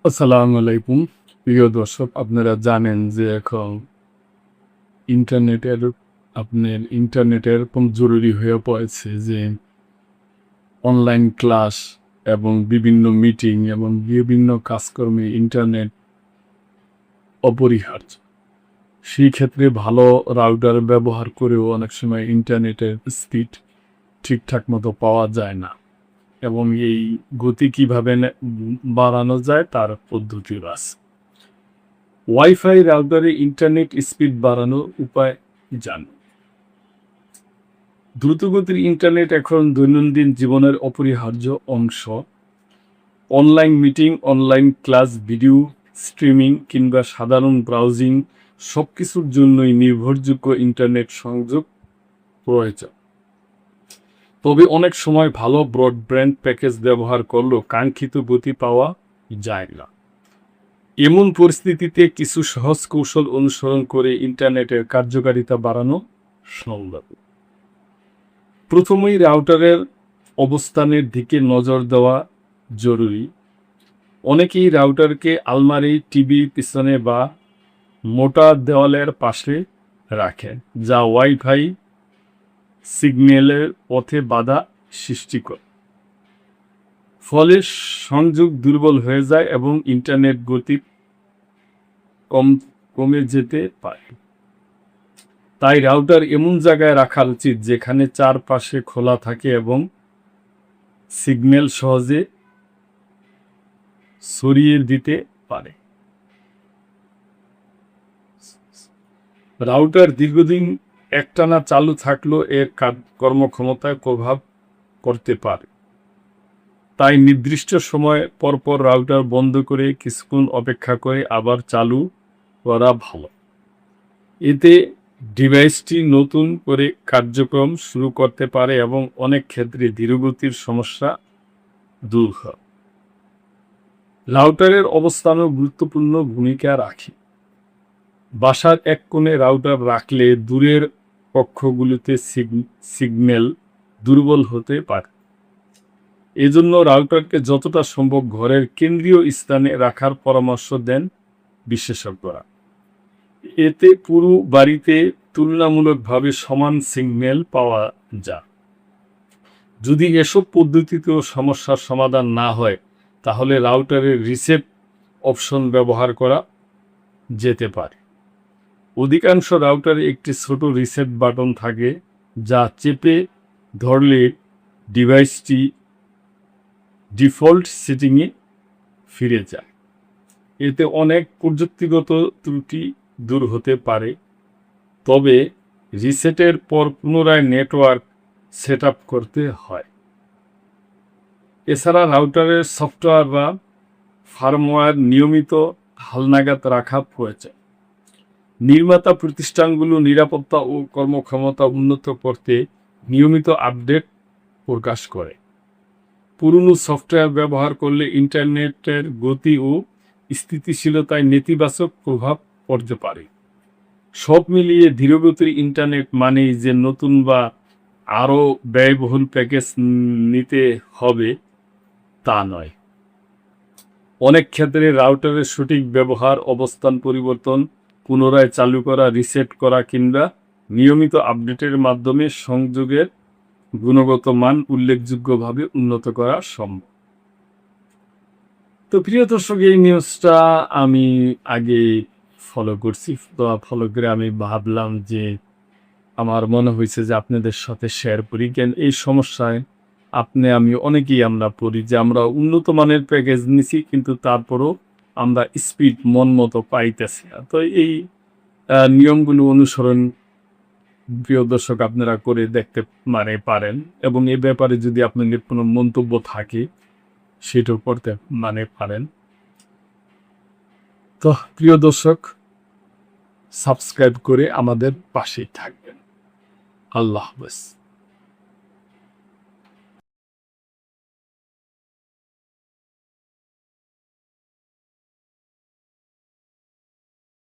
আসসালামু আলাইকুম। প্রিয় দর্শক, আপনারা জানেন যে এখন ইন্টারনেটের ইন্টারনেট এরকম জরুরি হয়ে পড়েছে যে অনলাইন ক্লাস এবং বিভিন্ন মিটিং এবং বিভিন্ন কাজকর্মে ইন্টারনেট অপরিহার্য। সেই ক্ষেত্রে ভালো রাউটার ব্যবহার করেও অনেক সময় ইন্টারনেটের স্পিড ঠিকঠাক মতো পাওয়া যায় না, এবং এই গতি কিভাবে বাড়ানো যায় তার পদ্ধতিও আছে। ওয়াইফাই রাউটারে ইন্টারনেট স্পিড বাড়ানোর উপায় জানুন। দ্রুতগতির ইন্টারনেট এখন দৈনন্দিন জীবনের অপরিহার্য অংশ। Online meeting, online class, video streaming কিংবা সাধারণ ব্রাউজিং সবকিছুর জন্যই নির্ভরযোগ্য ইন্টারনেট সংযোগ প্রয়োজন। তবে অনেক সময় ভালো ব্রডব্যান্ড প্যাকেজ ব্যবহার করলেও কাঙ্ক্ষিত গতি পাওয়া যায় না। এমন পরিস্থিতিতে কিছু সহজ কৌশল অনুসরণ করে ইন্টারনেটের কার্যকারিতা বাড়ানো সম্ভব। প্রথমেই রাউটারের অবস্থানের দিকে নজর দেওয়া জরুরি। অনেকেই রাউটারকে আলমারি, টিভির পিছনে বা মোটা দেওয়ালের পাশে রাখেন, যা ওয়াইফাই সিগন্যালের পথে বাধা সৃষ্টি করে। ফলে সংযোগ দুর্বল হয়ে যায় এবং ইন্টারনেট গতি কমে যেতে পারে। তাই রাউটার এমন জায়গায় রাখা উচিত যেখানে চারপাশে খোলা থাকে এবং সিগন্যাল সহজে ছড়িয়ে দিতে পারে। রাউটার দীর্ঘদিন একটানা চালু থাকলেও এর কর্মক্ষমতায় প্রভাব করতে পারে। তাই নির্দিষ্ট সময় পরপর রাউটার বন্ধ করে কিছুক্ষণ অপেক্ষা করে আবার চালু করা ভালো। এতে ডিভাইসটি নতুন করে কার্যক্রম শুরু করতে পারে এবং অনেক ক্ষেত্রে ধীরগতির সমস্যা দূর হয়। রাউটারের অবস্থানও গুরুত্বপূর্ণ ভূমিকা রাখে। বাসার এক কোণে রাউটার রাখলে দূরের কক্ষগুলিতে সিগন্যাল দুর্বল হতে পারে। এজন্য রাউটারকে যতটা সম্ভব ঘরের কেন্দ্রীয় স্থানে রাখার পরামর্শ দেন বিশেষজ্ঞরা। এতে পুরো বাড়িতে তুলনামূলকভাবে সমান সিগন্যাল পাওয়া যায়। যদি এসব পদ্ধতিতেও সমস্যার সমাধান না হয়, তাহলে রাউটারের রিসেট অপশন ব্যবহার করা যেতে পারে। অধিকাংশ রাউটারে একটি ছোট রিসেট বাটন থাকে, যা চেপে ধরলে ডিভাইসটি ডিফল্ট সেটিংয়ে ফিরে যায়। এতে অনেক প্রযুক্তিগত ত্রুটি দূর হতে পারে। তবে রিসেটের পর পুনরায় নেটওয়ার্ক সেট আপ করতে হয়। এছাড়া রাউটারের সফটওয়্যার বা ফার্মওয়্যার নিয়মিত হালনাগাদ রাখা প্রয়োজন। নির্মাতা প্রতিষ্ঠানগুলো নিরাপত্তা ও কর্মক্ষমতা উন্নত করতে নিয়মিত আপডেট প্রকাশ করে। পুরনো সফটওয়্যার ব্যবহার করলে ইন্টারনেটের গতি ও স্থিতিশীলতায় নেতিবাচক প্রভাব পড়তে পারে। সব মিলিয়ে ধীরগতির ইন্টারনেট মানেই যে নতুন বা আরও ব্যয়বহুল প্যাকেজ নিতে হবে তা নয়। অনেক ক্ষেত্রে রাউটারের সঠিক ব্যবহার, অবস্থান পরিবর্তন, পুনরায় চালু করা, রিসেট করা কিংবা নিয়মিত আপডেটের মাধ্যমে সংযোগের গুণগত মান উল্লেখযোগ্যভাবে উন্নত করা সম্ভব। তো প্রিয় দর্শক, এই নিউজটা আমি আগে ফলো করছি, তো ফলো করে আমি ভাবলাম যে আমার মনে হয়েছে যে আপনাদের সাথে শেয়ার করি। কেন এই সমস্যায় আমি অনেকেই আমরা পড়ি যে আমরা উন্নত মানের প্যাকেজ নিছি, কিন্তু তারপরও আমরা স্পিড মন মতো পাইতেছি না। তো এই নিয়মগুলো অনুসরণ, প্রিয় দর্শক, আপনারা করে দেখতে পারেন, এবং এ ব্যাপারে যদি আপনাদের কোনো মন্তব্য থাকে সেটাও করতে পারেন। তো প্রিয় দর্শক, সাবস্ক্রাইব করে আমাদের পাশেই থাকবেন। আল্লাহ হাফেজ।